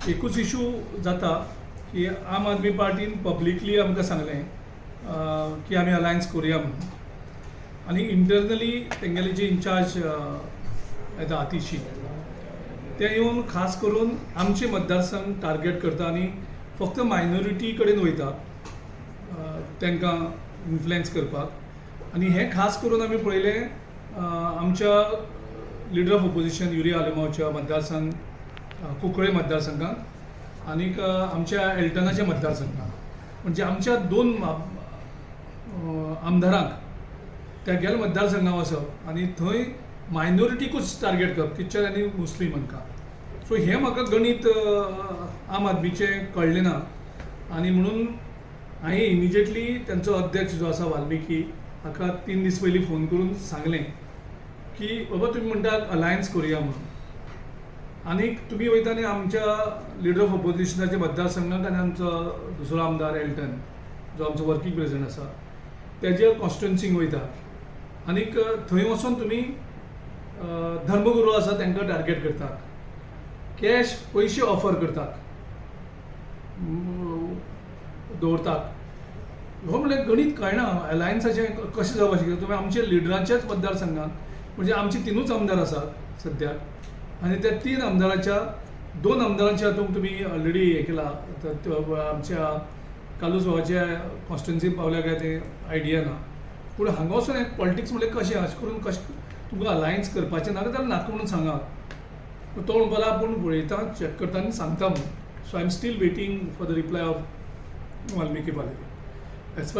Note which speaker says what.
Speaker 1: एकूच इशू जाता की आम आदमी पार्टीन पब्लिकली आमकां सांगलें की आमी अलायन्स करुया म्हणून, आनी इंटरनली तेंगेले जे इन्चार्ज येता आतिशी ते येवन खास करून आमचे मतदारसंघ टार्गेट करता आनी फक्त मायनॉरिटी कडेन वयता तांकां इन्फ्लुएन्स करपाक. आनी हें खास करून आमी पळयलें आमच्या लिडर ऑफ ऑपोजिशन युरिया आलिमांवच्या मतदारसंघ कुंकळे मतदारसंघात आनीक आमच्या एल्टनाच्या मतदारसंघात. म्हणजे आमच्या दोन आमदारांक त्या मतदारसंघात वचप आनी थंय मायनॉरिटीकूच टार्गेट करप, क्रिश्चन आनी मुस्लीम हांकां. सो हें म्हाका गणीत आम आदमीचें कळ्ळें ना, आनी म्हणून हांवें इमिजिएटली तांचो अध्यक्ष जो आसा वाल्मिकी हाका 3 दीस पयलीं फोन करून सांगलें की बाबा तुमी म्हणटात अलायन्स करुया म्हणून, आनीक तुमी वयता आनी आमच्या लिडर ऑफ ऑपोजिशनाच्या मतदारसंघात आनी आमचो दुसरो आमदार एल्टन जो आमचो वर्कींग प्रेसिडेंट आसा तेज्या कॉन्स्टिट्युएन्सीक वयता आनीक थंय वचून तुमी धर्मगुरू आसा तांकां टार्गेट करतात, कॅश पयशे ऑफर करतात, दवरतात. हो म्हणल्यार गणीत कळना अलायन्साचें कशें जावपाक शकता. तुमी आमच्या लिडराच्याच मतदारसंघात म्हणजे आमचे 3 आमदार आसात सद्याक, आनी त्या 3 आमदाराच्या 2 आमदारांच्या हातूंत तुमी ऑलरेडी हें केला. आमच्या कालूस भावाच्या कॉन्स्टिट्युएन्सीक पावल्या काय ते आयडिया ना, पूण हांगा वचून एक पॉलिटिक्स म्हणल्यार कशें अशें करून तुमकां अलायन्स करपाचें नाका जाल्यार नाका म्हणून सांगात. तो म्हणपाक लागला आपूण पळयता, चॅक करता आनी सांगता म्हणून. So I am still waiting for the reply of Valmiki Palekar. As फार